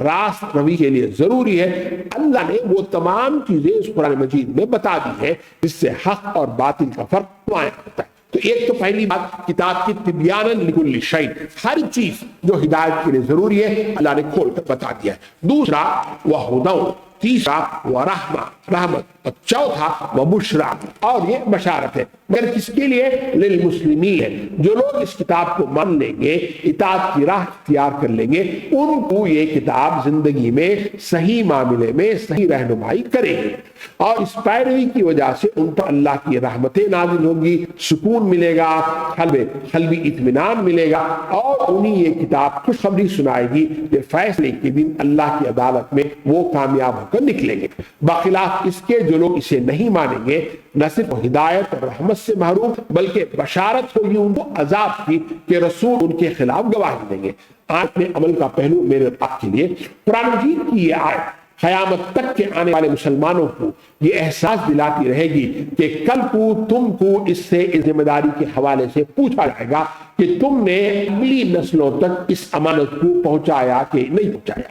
راست روی کے لیے ضروری ہے، اللہ نے وہ تمام چیزیں اس قرآن مجید میں بتا دی ہے، جس سے حق اور باطل کا فرق معلوم ہوتا ہے۔ تو ایک تو پہلی بات کتاب کی تبیاناً لکل شیء، ہر چیز جو ہدایت کے لیے ضروری ہے اللہ نے کھول کر بتا دیا ہے۔ دوسرا وہدی، تیسرا ورحمہ، رحمت، اور چوتھا وبشرا، اور یہ بشارت ہے، مگر کس کے لیے؟ للمسلمین، جو لوگ اس کتاب کو مان لیں گے، اطاعت کی راہ اختیار کر لیں گے، ان کو یہ کتاب زندگی میں صحیح معاملے میں صحیح رہنمائی کرے گی، اور اس پیروی کی وجہ سے ان پر اللہ کی رحمتیں نازل ہوگی، سکون ملے گا، قلبی اطمینان ملے گا، اور انہیں یہ کتاب خوشخبری سنائے گی کہ فیصلے کے دن اللہ کی عدالت میں وہ کامیاب ہو کر نکلیں گے۔ بخلاف اس کے جو لوگ اسے نہیں مانیں گے، نہ صرف ہدایت اور رحمت سے محروم بلکہ بشارت ہوگی ان کو عذاب کی کہ رسول ان کے خلاف گواہی دیں گے۔ آیت میں عمل کا پہلو میرے آپ کے لیے، قرآن مجید کی یہ آیت قیامت تک کے آنے والے مسلمانوں کو یہ احساس دلاتی رہے گی کہ کل کو تم کو اس ذمہ داری کے حوالے سے پوچھا جائے گا کہ تم نے اگلی نسلوں تک اس امانت کو پہنچایا کہ نہیں پہنچایا،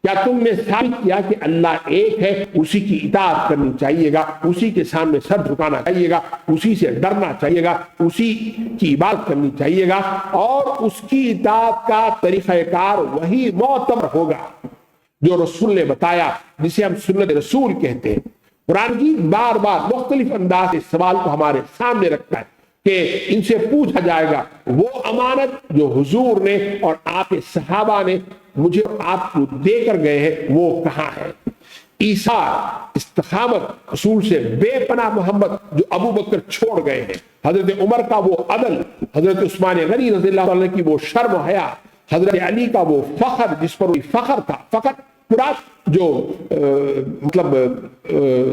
کیا تم نے ثابت کیا کہ اللہ ایک ہے، اسی کی اطاعت کرنی چاہیے گا، اسی کے سامنے سر جھکانا چاہیے گا، اسی سے ڈرنا چاہیے گا، اسی کی عبادت کرنی چاہیے گا، اور اس کی اطاعت کا طریقہ کار وہی معتبر ہوگا جو رسول نے بتایا، جسے ہم سنت رسول کہتے ہیں۔ قرآن مجید بار بار مختلف انداز سے سوال کو ہمارے سامنے رکھتا ہے کہ ان سے پوچھا جائے گا وہ امانت جو حضور نے اور آپ کے صحابہ نے مجھے اور آپ کو دے کر گئے ہیں، وہ کہاں ہے؟ ایثار، استقامت، رسول سے بے پناہ محبت جو ابو بکر چھوڑ گئے ہیں، حضرت عمر کا وہ عدل، حضرت عثمان غنی رضی اللہ عنہ کی وہ شرم و حیا، حضرت علی کا وہ فخر جس پر وہ فخر تھا، فخر پورا جو مطلب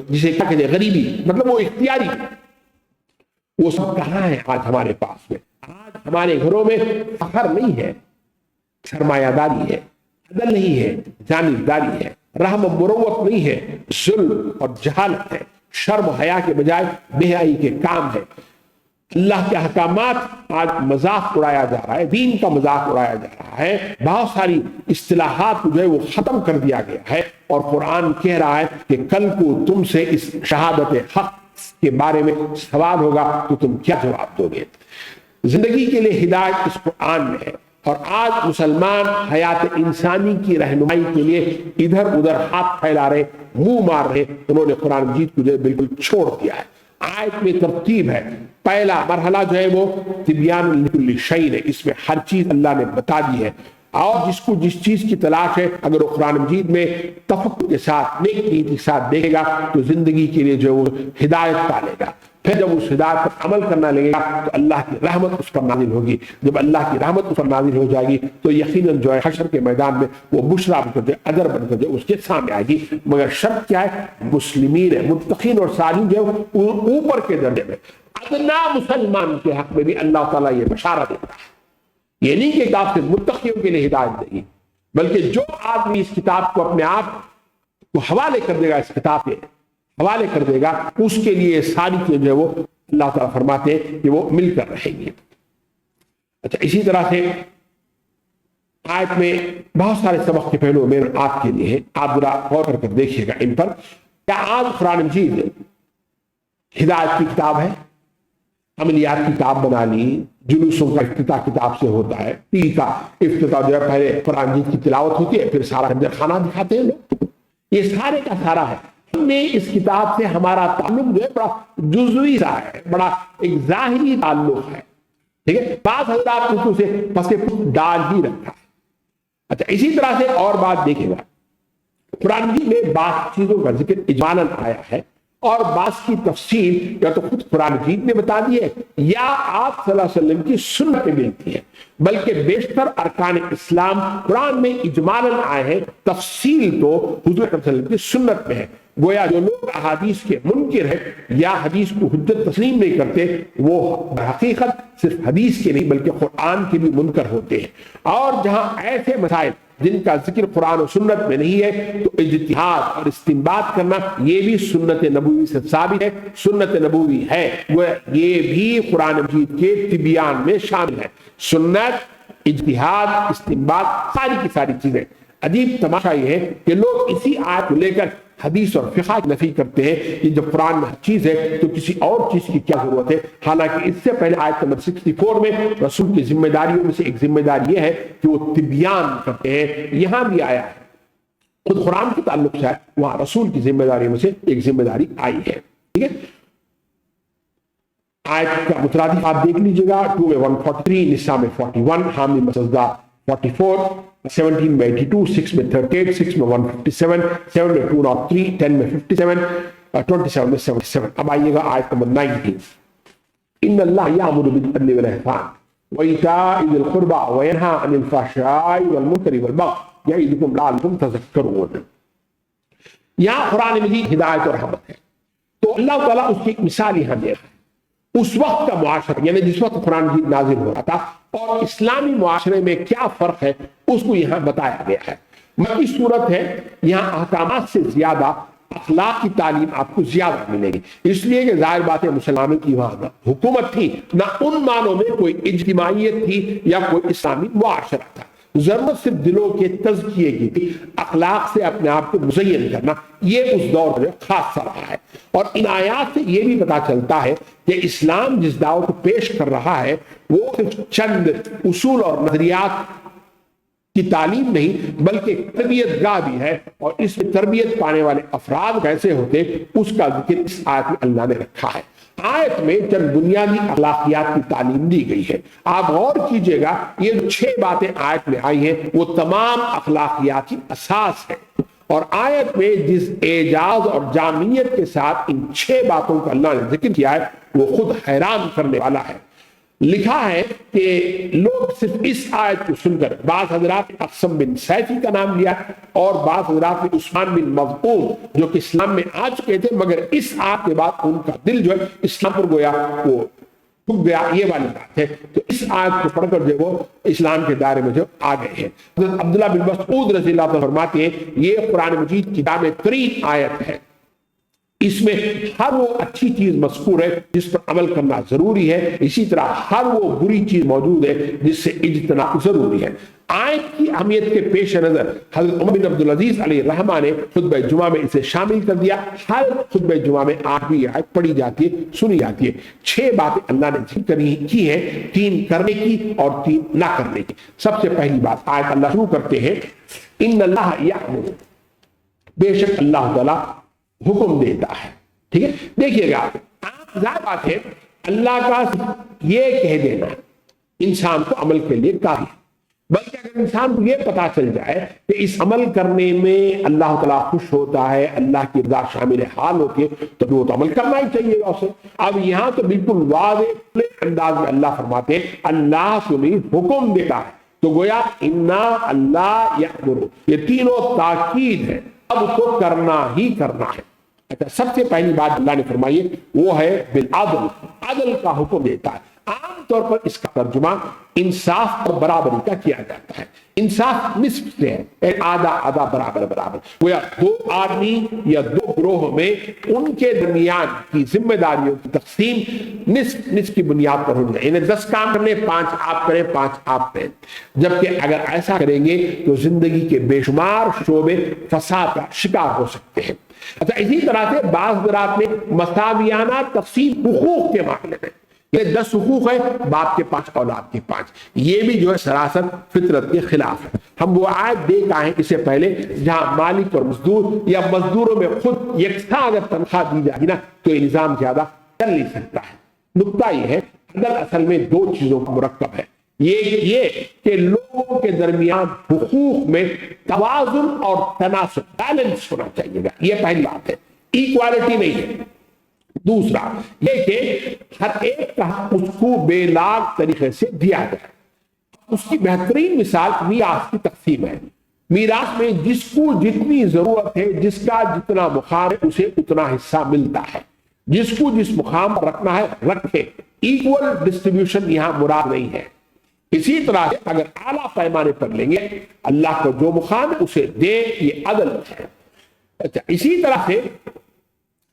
جسے کیا کہتے ہیں غریبی، مطلب وہ اختیاری، وہ سب کہاں ہے آج ہمارے پاس میں؟ آج ہمارے گھروں میں فخر نہیں ہے، سرمایہ داری ہے، عدل نہیں ہے، جانبداری ہے، رحم و مروت نہیں ہے، ظلم اور جہالت ہے، شرم و حیا کے بجائے بے حیائی کے کام ہے۔ اللہ کے احکامات آج مذاق اڑایا جا رہا ہے، دین کا مذاق اڑایا جا رہا ہے، بہت ساری اصطلاحات جو ہے وہ ختم کر دیا گیا ہے، اور قرآن کہہ رہا ہے کہ کل کو تم سے اس شہادت حق کے بارے میں سوال ہوگا تو تم کیا جواب دو گے؟ زندگی کے لیے ہدایت اس قرآن میں ہے، اور آج مسلمان حیات انسانی کی رہنمائی کے لیے ادھر ادھر ہاتھ پھیلا رہے، منہ مار رہے، انہوں نے قرآن مجید کو جو ہے بالکل چھوڑ دیا ہے۔ آیت میں ترتیب ہے، پہلا مرحلہ جو ہے وہ تبیان لکل شیء ہے، اس میں ہر چیز اللہ نے بتا دی ہے، اور جس کو جس چیز کی تلاش ہے اگر وہ قرآن مجید میں تفکر کے ساتھ نیک نیتی کے ساتھ دیکھے گا تو زندگی کے لیے جو ہے وہ ہدایت پالے گا۔ پھر جب اس ہدایت پر عمل کرنا لگے گا تو اللہ کی رحمت اس پر نازل ہوگی، جب اللہ کی رحمت اس پر نازل ہو جائے گی تو یقیناً جو ہے حشر کے میدان میں وہ بشرا بن کر اجر بن کر اس کے سامنے آئے گی۔ مگر شرط کیا ہے؟ مسلمین متقین اور صالحین جو ہے اوپر کے درجے میں، ادنا مسلمان کے حق میں بھی اللہ تعالیٰ یہ بشارت دیتا ہے، یہ نہیں کہ کتاب سے متقیوں کے لیے ہدایت دے گی، بلکہ جو آدمی اس کتاب کو اپنے آپ کو حوالے کر دے گا، اس کتاب کے حوالے کر دے گا، اس کے لیے ساری چیزیں جو ہے وہ اللہ تعالیٰ فرماتے ہیں کہ وہ مل کر رہیں گی۔ اچھا، اسی طرح سے آیت میں بہت سارے سبق کے پہلو میرے آپ کے لیے ہیں، آپ ذرا غور کر دیکھیے گا ان پر۔ کیا آج قرآن مجید ہدایت کی کتاب ہے؟ عملیات کی کتاب بنا لی، جلوسوں کا افتتاح کتاب سے ہوتا ہے، ٹی کا افتتاح جو ہے پہلے قرآن مجید کی تلاوت ہوتی ہے، پھر سارا خنجر خانہ دکھاتے ہیں لوگ، یہ سارے کا سارا ہے۔ ہم نے اس کتاب سے ہمارا تعلق جو ہے بڑا جزوی سا ہے، بڑا ایک ظاہری تعلق ہے، ٹھیک ہے، بعض حضرات نے اسے پسے ڈال ہی رکھا ہے۔ اچھا، اسی طرح سے اور بات دیکھیں گا، قرآن مجید میں بعض چیزوں کا ذکر اجمالاً آیا ہے، اور بعض کی تفصیل یا تو خود قرآن مجید نے بتا دی ہے یا آپ صلی اللہ علیہ وسلم کی سنت میں ملتی ہے، بلکہ بیشتر ارکان اسلام قرآن میں اجمالاً آئے ہیں، تفصیل تو حضور صلی اللہ علیہ وسلم کی سنت میں ہے۔ گویا جو لوگ احادیث کے منکر ہیں یا حدیث کو حجت تسلیم نہیں کرتے، وہ حقیقت صرف حدیث کے نہیں بلکہ قرآن کے بھی منکر ہوتے ہیں۔ اور جہاں ایسے مسائل جن کا ذکر قرآن و سنت میں نہیں ہے تو اجتہاد اور استنباط کرنا یہ بھی سنت نبوی سے ثابت ہے، سنت نبوی ہے، یہ بھی قرآن مجید کے تبیان میں شامل ہے۔ سنت، اجتہاد، استنباط، ساری کی ساری چیزیں۔ عجیب تماشا یہ ہے کہ لوگ اسی آیت کو لے کر حدیث اور فقہ کی نفی کرتے ہیں کہ جب قرآن میں ہر چیز ہے تو کسی اور چیز کی کیا ضرورت ہے، حالانکہ اس سے پہلے آیت نمبر 64 میں رسول کی ذمہ داریوں میں سے ایک ذمہ داری یہ ہے کہ وہ تبیان کرتے ہیں، یہاں بھی آیا ہے، خود قرآن کے تعلق سے ہے، وہاں رسول کی ذمہ داریوں میں سے ایک ذمہ داری آئی ہے، ٹھیک ہے۔ آیت کا مترادف آپ دیکھ لیجئے گا، 2 میں 143، نساء میں 41، حامل مسجدہ 44، 17 میں 82، 6 میں 38، 6 میں 157، 7 میں 203، 10 میں 57، 27 میں 77۔ اب آئیے گا آیت نمبر 19، ان اللہ یامر بالعدل والاحسان وایتاء ذی القربى وینہی عن الفحشاء والمنکر والبغی یعظکم لعلکم تذکرون۔ یہاں قرآن مجید ہدایت اور رحمت ہے، تو اللہ تعالیٰ اس کی ایک مثال یہاں دے رہا ہے۔ اس وقت کا معاشرہ یعنی جس وقت قرآن مجید نازل ہو رہا تھا اور اسلامی معاشرے میں کیا فرق ہے اس کو یہاں بتایا گیا ہے۔ مکی صورت ہے، یہاں احکامات سے زیادہ اخلاق کی تعلیم آپ کو زیادہ ملے گی، اس لیے کہ ظاہر بات ہے مسلمانوں کی وہاں نہ حکومت تھی، نہ ان معنوں میں کوئی اجتماعیت تھی یا کوئی اسلامی معاشرہ تھا، ضرورت صرف دلوں کے تزکیے کی تھی، اخلاق سے اپنے آپ کو مزین کرنا، یہ اس دور میں خاص سا رہا ہے۔ اور ان آیات سے یہ بھی پتا چلتا ہے کہ اسلام جس دعوت کو پیش کر رہا ہے وہ صرف چند اصول اور نظریات کی تعلیم نہیں بلکہ تربیت گاہ بھی ہے، اور اس میں تربیت پانے والے افراد کیسے ہوتے اس کا ذکر اس آیت میں اللہ نے رکھا ہے۔ آیت میں چند بنیادی اخلاقیات کی تعلیم دی گئی ہے، آپ غور کیجئے گا، یہ جو 6 باتیں آیت میں آئی ہیں وہ تمام اخلاقیات کی اساس ہے، اور آیت میں جس اعجاز اور جامعیت کے ساتھ ان 6 باتوں کا اللہ نے ذکر کیا ہے وہ خود حیران کرنے والا ہے۔ لکھا ہے کہ لوگ صرف اس آیت کو سن کر، بعض حضرات نے اقسم بن سیفی کا نام لیا اور بعض حضرات نے عثمان بن مظعون جو کہ اسلام میں آ چکے تھے، مگر اس آیت کے بعد ان کا دل جو ہے اسلام پر گویا وہ ٹھک گیا، یہ والی بات ہے۔ تو اس آیت کو پڑھ کر جو وہ اسلام کے دائرے میں جو آ گئے ہیں۔ حضرت عبداللہ بن مسعود رضی اللہ عنہ فرماتے ہیں یہ قرآن مجید کی جامع ترین آیت ہے، اس میں ہر وہ اچھی چیز مذکور ہے جس پر عمل کرنا ضروری ہے، اسی طرح ہر وہ بری چیز موجود ہے جس سے اجتناب ضروری ہے۔ آیت کی اہمیت کے پیش نظر حضرت عمر بن عبدالعزیز علیہ الرحمہ نے خطبہ جمعہ میں اسے شامل کر دیا۔ ہر خطبہ جمعہ میں 8ویں آیت پڑھی جاتی ہے، سنی جاتی ہے۔ 6 باتیں اللہ نے ذکر کی ہیں، 3 کرنے کی اور 3 نہ کرنے کی۔ سب سے پہلی بات آیت اللہ شروع کرتے ہیں، ان اللہ یأمر، بے شک اللہ تعالیٰ حکم دیتا ہے۔ ٹھیک ہے، دیکھیے گا ظاہر بات ہے اللہ کا یہ کہہ دینا انسان کو عمل کے لیے کافی ہے، بلکہ اگر انسان کو یہ پتا چل جائے کہ اس عمل کرنے میں اللہ تعالیٰ خوش ہوتا ہے، اللہ کی رضا شامل حال ہوتی ہے، تو وہ تو عمل کرنا ہی چاہیے گا اسے۔ اب یہاں تو بالکل واضح کھلے انداز میں اللہ فرماتے ہیں اللہ تمہیں حکم دیتا ہے، تو گویا انا اللہ یأمر، یہ تینوں تاکید ہے، اب اس کو کرنا ہی کرنا ہے۔ اچھا، سب سے پہلی بات اللہ نے فرمائی ہے وہ ہے بالعدل، عدل کا حکم دیتا ہے۔ عام طور پر اس کا ترجمہ انصاف اور برابری کا کیا جاتا ہے۔ انصاف نصف سے ہے، آدھا آدھا برابر برابر، گویا 2 آدمی یا 2 گروہ میں ان کے درمیان کی ذمہ داریوں کی تقسیم نصف کی بنیاد پر ہونا ہے، یعنی 10 کام کرنے، 5 آپ کریں 5 آپ کریں۔ جبکہ اگر ایسا کریں گے تو زندگی کے بے شمار شعبے فساد کا شکار ہو سکتے ہیں۔ اچھا، اسی طرح سے بعض حضرات نے مساویانہ تقسیم حقوق کے معاملے میں، یہ 10 حقوق ہے، باپ کے 5 اولاد کے 5، یہ بھی جو ہے سراسر فطرت کے خلاف ہے۔ ہم وہ آیت دیکھ آئے ہیں اس سے پہلے جہاں مالک اور مزدور یا مزدوروں میں خود یکساں اگر تنخواہ دی جائے گی نا تو یہ نظام زیادہ چل نہیں سکتا ہے۔ نقطہ یہ ہے عدل اصل میں 2 چیزوں کا مرکب ہے، یہ کہ لوگوں کے درمیان حقوق میں توازن اور تناسب، بیلنس ہونا چاہیے گا، یہ پہلی بات ہے، ایکوالٹی نہیں ہے۔ دوسرا یہ کہ ہر ایک کا اس کو بے لاگ طریقے سے دیا جائے۔ اس کی بہترین مثال میراث کی تقسیم ہے۔ میراث میں جس کو جتنی ضرورت ہے، جس کا جتنا مقام ہے، اسے اتنا حصہ ملتا ہے، جس کو جس مقام پر رکھنا ہے رکھے، ایکول ڈسٹریبیوشن یہاں مراد نہیں ہے۔ اسی طرح سے اگر اعلیٰ پیمانے پر لیں گے اللہ کو جو مقام ہے اسے دے، یہ عدل ہے۔ اچھا، اسی طرح سے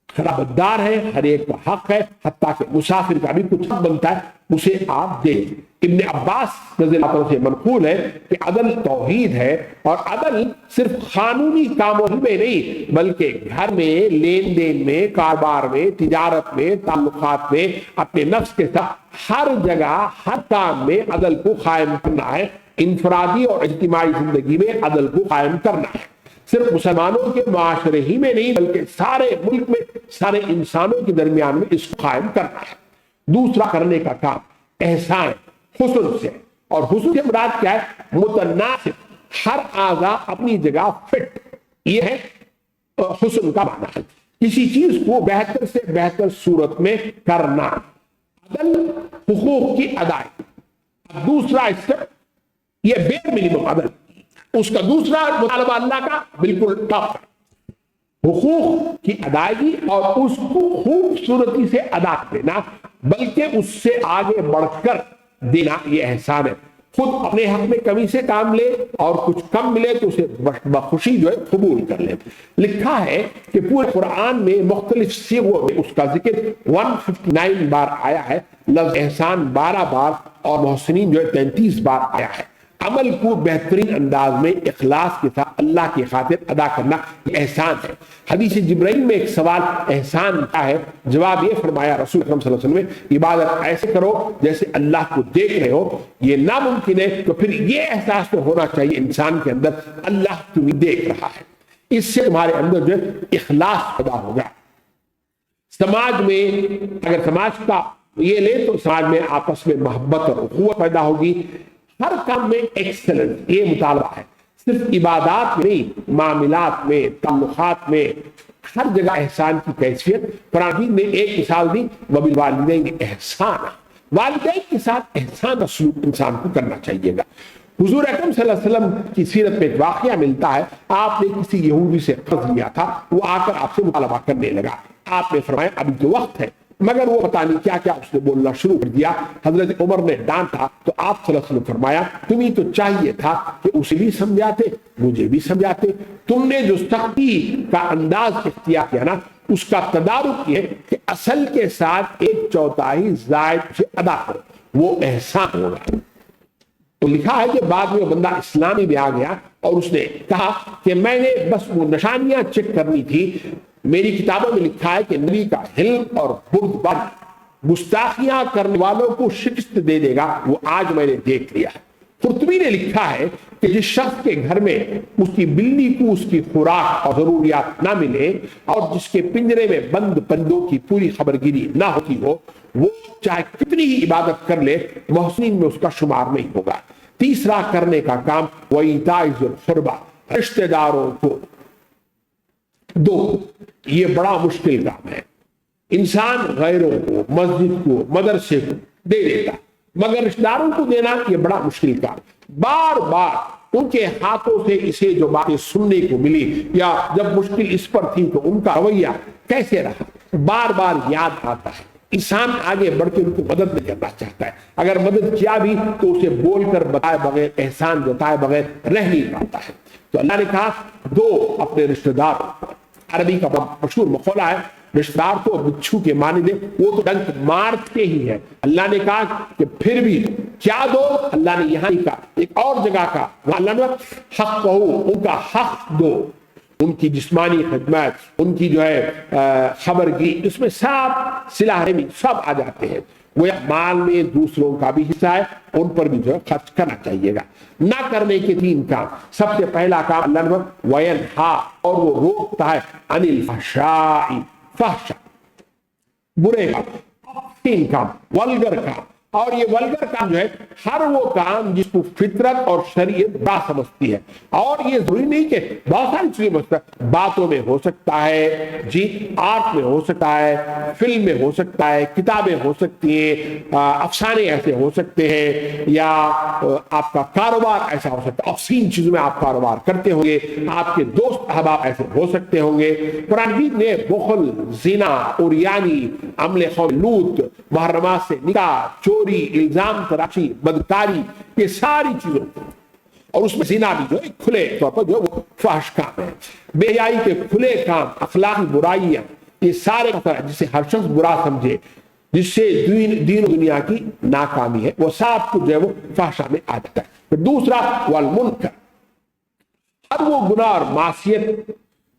خرابتدار ہے، ہر ایک کا حق ہے، حتیٰ کہ مسافر کا بھی کچھ حق بنتا ہے، اسے آپ دیں۔ ابن عباس رضی اللہ عنہ سے منقول ہے کہ عدل توحید ہے، اور عدل صرف قانونی کاموں میں نہیں بلکہ گھر میں، لین دین میں، کاروبار میں، تجارت میں، تعلقات میں، اپنے نفس کے ساتھ ہر جگہ ہر کام میں عدل کو قائم کرنا ہے۔ انفرادی اور اجتماعی زندگی میں عدل کو قائم کرنا ہے، صرف مسلمانوں کے معاشرے ہی میں نہیں بلکہ سارے ملک میں، سارے انسانوں کے درمیان میں اس کو قائم کرنا ہے۔ دوسرا کرنے کا کام احسان، حسن سے، اور حسن سے مراد کیا ہے؟ متناسب، ہر اعضاء اپنی جگہ فٹ، یہ ہے حسن کا معنی ہے، کسی چیز کو بہتر سے بہتر صورت میں کرنا، عدل، حقوق کی ادائیگی۔ دوسرا اسٹیپ یہ بیر منیمم عدل، اس کا دوسرا مطالبہ اللہ کا بالکل ٹاپ ہے، حقوق کی ادائیگی اور اس کو خوبصورتی سے ادا دینا، بلکہ اس سے آگے بڑھ کر دینا، یہ احسان ہے۔ خود اپنے حق میں کمی سے کام لے اور کچھ کم ملے تو اسے بخوشی جو ہے قبول کر لے۔ لکھا ہے کہ پورے قرآن میں مختلف صیغوں میں اس کا ذکر 159 بار آیا ہے، لفظ احسان 12 بار اور محسنین جو ہے 33 بار آیا ہے۔ عمل کو بہترین انداز میں اخلاص کے ساتھ اللہ کی خاطر ادا کرنا یہ احسان ہے۔ حدیث جبرائیل میں ایک سوال احسان کا ہے، جواب یہ فرمایا رسول اکرم صلی اللہ علیہ وسلم نے، عبادت ایسے کرو جیسے اللہ کو دیکھ رہے ہو۔ یہ ناممکن ہے تو پھر یہ احساس تو ہونا چاہیے انسان کے اندر اللہ تمہیں دیکھ رہا ہے، اس سے تمہارے اندر جو ہے اخلاص پیدا ہوگا۔ سماج میں اگر سماج کا یہ لے تو سماج میں آپس میں محبت اور اخوت پیدا ہوگی، ہر کام میں ایکسلنس، یہ مطالبہ ہے، صرف عبادات میں نہیں، معاملات میں، تعلقات میں، ہر جگہ احسان کی کیفیت۔ قرآن نے ایک مثال دی، وبالوالدین احسانا، والدین کے ساتھ احسان کا سلوک انسان کو کرنا چاہیے گا۔ حضور اکرم صلی اللہ علیہ وسلم کی سیرت میں ایک واقعہ ملتا ہے، آپ نے کسی یہودی سے قرض لیا تھا، وہ آ کر آپ سے مطالبہ کرنے لگا، آپ نے فرمایا ابھی تو وقت ہے، مگر وہ پتہ نہیں کیا کیا اس نے بولنا شروع کر دیا۔ حضرت عمر نے ڈانٹا تو آپ صلی اللہ علیہ وسلم فرمایا تمہیں تو چاہیے تھا کہ اسے بھی سمجھاتے مجھے بھی سمجھاتے، تم نے جو سختی کا انداز اختیار کیا نا اس کا تدارک یہ کہ اصل کے ساتھ 1/4 زائد سے ادا کرو، وہ احسان ہوگا۔ تو لکھا ہے کہ بعد میں وہ بندہ اسلامی میں آ گیا اور اس نے کہا کہ میں نے بس وہ نشانیاں چیک کرنی تھی، میری کتابوں میں لکھا ہے کہ نبی کا حلم اور بردباری گستاخیاں کرنے والوں کو شکست دے دے گا، وہ آج میں نے دیکھ لیا ہے۔ قرطبی نے لکھا ہے کہ جس شخص کے گھر میں اس کی بلی کو اس کی خوراک اور ضروریات نہ ملے اور جس کے پنجرے میں بند پرندوں کی پوری خبرگیری نہ ہوتی ہو، وہ چاہے کتنی ہی عبادت کر لے محسنین میں اس کا شمار نہیں ہوگا۔ تیسرا کرنے کا کام وَإِيتَاءِ ذِي الْقُرْبَىٰ، رشتہ داروں کو دو، یہ بڑا مشکل کام ہے۔ انسان غیروں کو، مسجد کو، مدرسے کو دے دیتا، مگر رشتہ داروں کو دینا یہ بڑا مشکل کام۔ بار بار ان کے ہاتھوں سے اسے جو باتیں سننے کو ملی یا جب مشکل اس پر تھی تو ان کا رویہ کیسے رہا، بار بار یاد آتا ہے۔ انسان آگے بڑھ کے ان کو مدد نہیں کرنا چاہتا ہے، اگر مدد کیا بھی تو اسے بول کر بتائے بغیر، احسان جتائے بغیر رہ نہیں پاتا ہے۔ تو اللہ نے کہا دو اپنے رشتہ دار، عربی کا مشہور مقولہ ہے رشتہ دار تو بچھو کے مانند ہے، وہ تو ڈنک مارتے ہی ہے۔ اللہ نے کہا کہ پھر بھی کیا دو، اللہ نے یہاں ہی کہا، ایک اور جگہ کا اللہ نے حق کہو، ان کا حق دو، ان کی جسمانی خدمت، ان کی جو ہے خبرگی، اس میں سب صلہ رحمی سب آ جاتے ہیں۔ وہ مال میں دوسروں کا بھی حصہ ہے، ان پر بھی جو ہے خرچ کرنا چاہیے گا۔ نہ کرنے کے 3 کام، سب سے پہلا کام اللہ نے وَيَنْهَا، اور وہ روکتا ہے عَنِ الْفَحْشَاءِ، فحشا برے کام، 3 کام، ولگر کام، اور یہ ولگر کام جو ہے ہر وہ کام جس کو فطرت اور شریعت با سمجھتی ہے، اور یہ ضروری نہیں کہ بہت ساری چیزیں سمجھتا ہے، باتوں میں ہو سکتا ہے، جی آرٹ میں ہو سکتا ہے، فلم میں ہو سکتا ہے، کتابیں ہو سکتی ہیں، افسانے ایسے ہو سکتے ہیں، یا آپ کا کاروبار ایسا ہو سکتا ہے، obscene چیزوں میں آپ کاروبار کرتے ہوں گے، آپ کے دوست احباب ایسے ہو سکتے ہوں گے۔ قرآن مجید نے بخل، زنا، عریانی، عمل قوم لوط، محرمات سے نکاح، چوری، الزام تراشی، بدکاری، یہ ساری چیزوں اور اس میں زنا بھی جو ہے کھلے طور پر جو ہے وہ فحش کام ہے۔ بے حیائی کے کھلے کام، اخلاقی برائیاں، یہ سارے جسے ہر شخص برا سمجھے، جس سے دین و دنیا کی ناکامی ہے، وہ سب کچھ جو ہے وہ فحشا میں آ جاتا ہے۔ پھر دوسرا والمنکر، ہر وہ گناہ اور معصیت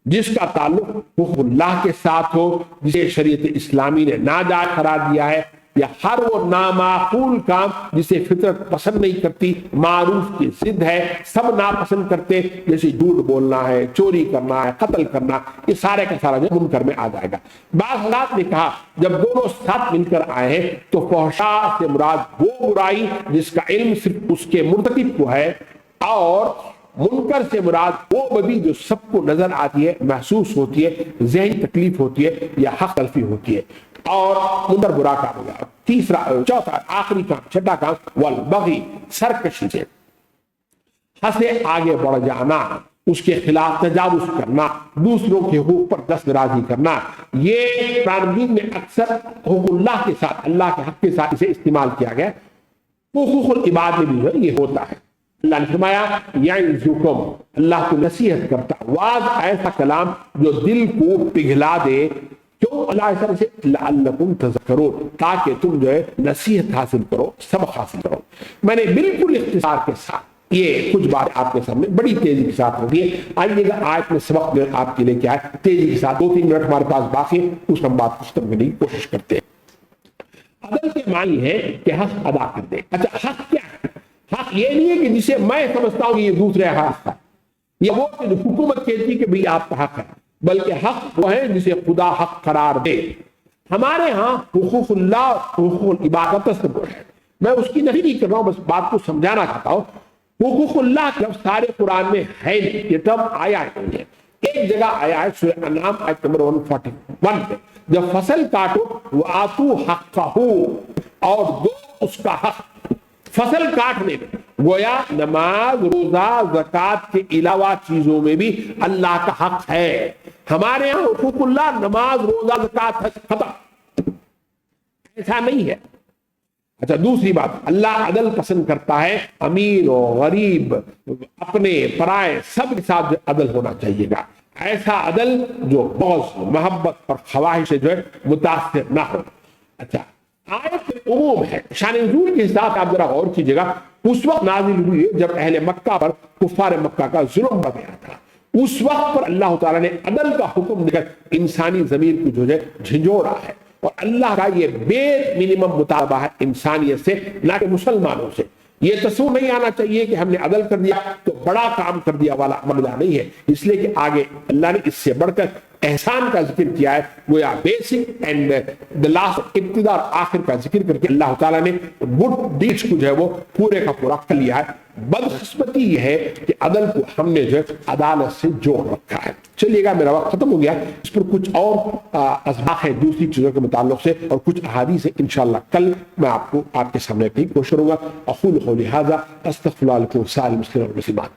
جس کا تعلق حقوق اللہ کے ساتھ ہو، جسے شریعت اسلامی نے ناجائز قرار دیا ہے، یا ہر وہ نامعقول کام جسے فطرت پسند نہیں کرتی، معروف کی ضد ہے، سب ناپسند کرتے، جیسے جھوٹ بولنا ہے، چوری کرنا ہے، قتل کرنا، یہ سارے کا سارا جو منکر میں آ جائے گا۔ بعض حضرات نے کہا جب دونوں ساتھ مل کر آئے ہیں تو فحشا سے مراد وہ برائی جس کا علم صرف اس کے مرتکب کو ہے، اور منکر سے مراد وہ بدی جو سب کو نظر آتی ہے، محسوس ہوتی ہے، ذہنی تکلیف ہوتی ہے یا حق تلفی ہوتی ہے، اور منکر برا کام ہو گیا۔ تیسرا، چوتھا، آخری کام، چھٹا کام والبغی، سرکشی سے، حد سے آگے بڑھ جانا، اس کے خلاف تجاوز کرنا، دوسروں کے حقوق پر دسترازی کرنا۔ یہ قرآن مجید میں اکثر حقوق اللہ کے ساتھ، اللہ کے حق کے ساتھ اسے استعمال کیا گیا، حقوق العباد میں بھی یہ ہوتا ہے۔ اللہ نے فرمایا یعظکم، اللہ کو نصیحت کرتا، واز ایسا کلام جو دل کو پگھلا دے، کیوں اللہ ایسا سے لعلکم تذکرون، تاکہ تم جو ہے نصیحت حاصل کرو، سبق حاصل کرو۔ میں نے بالکل اختصار کے ساتھ یہ کچھ بات آپ کے سامنے بڑی تیزی کے ساتھ ہوگی، آئیے گا آیت میں سبق میں آپ کے لیے کیا ہے، تیزی کے ساتھ 2-3 منٹ ہمارے پاس باقی، اس ہم بات ختم کرنے کی کوشش کرتے ہیں۔ عدل کے معنی ہے کہ حق ادا کر دے۔ اچھا حق کیا ہے؟ حق یہ نہیں ہے کہ جسے میں سمجھتا ہوں کہ یہ دوسرے حق ہے، یا وہ کہ حکومت کہتی کہ بھی آپ کا حق ہے، بلکہ حق وہ ہے جسے خدا حق قرار دے۔ ہمارے ہاں حقوق اللہ، حقوق العباد تصور ہے، میں اس کی نفی نہیں کر رہا ہوں، بس بات کو سمجھانا چاہتا ہوں۔ حقوق اللہ کا لفظ سارے قرآن میں ہے نہیں، یہ تب آیا نہیں ہے۔ ایک جگہ آیا ہے سورہ انعام آیت نمبر 141 پہ، جب فصل کاٹو وآتوا حقہ، اور دو اس کا حق فصل کاٹنے میں. گویا نماز روزہ زکات کے علاوہ چیزوں میں بھی اللہ کا حق ہے. ہمارے یہاں حقوق اللہ نماز روزہ زکات حج ختم، ایسا نہیں ہے. اچھا دوسری بات، اللہ عدل پسند کرتا ہے. امیر و غریب، اپنے پرائے سب کے ساتھ عدل ہونا چاہیے گا. ایسا عدل جو بغض محبت اور خواہش سے جو ہے متاثر نہ ہو. اچھا آیت عموم ہے، شان نزول کے ساتھ آپ ذرا غور کیجیے گا. اس وقت نازل ہوئی جب اہل مکہ پر کفار مکہ کا ظلم بڑھ گیا تھا. اس وقت پر اللہ تعالیٰ نے عدل کا حکم دے کر انسانی ضمیر کو جو ہے جھنجھوڑا ہے. اور اللہ کا یہ بیس منیمم مطالبہ ہے انسانیت سے، نہ کہ مسلمانوں سے. یہ تصور نہیں آنا چاہیے کہ ہم نے عدل کر دیا تو بڑا کام کر دیا والا معاملہ نہیں ہے. اس لیے کہ آگے اللہ نے اس سے بڑھ کر احسان کا ذکر کیا ہے. گویا بیسک اینڈ دی لاسٹ، ابتدا اور آخر کا ذکر کر کے اللہ تعالیٰ نے گڈ ڈیڈز کو جو ہے وہ پورے کا پورا کر لیا ہے. بدقسمتی یہ ہے کہ عدل کو ہم نے جو ہے عدالت سے جوڑ رکھا ہے. چلیے گا میرا وقت ختم ہو گیا. اس پر کچھ اور اسباق ہیں دوسری چیزوں کے متعلق سے اور کچھ احادیث ہیں، انشاءاللہ کل میں آپ کے سامنے کی کوشش کروں گا. اقول قولی ھذا استغفر اللہ لکم ولسائر المسلمین والمسلمات.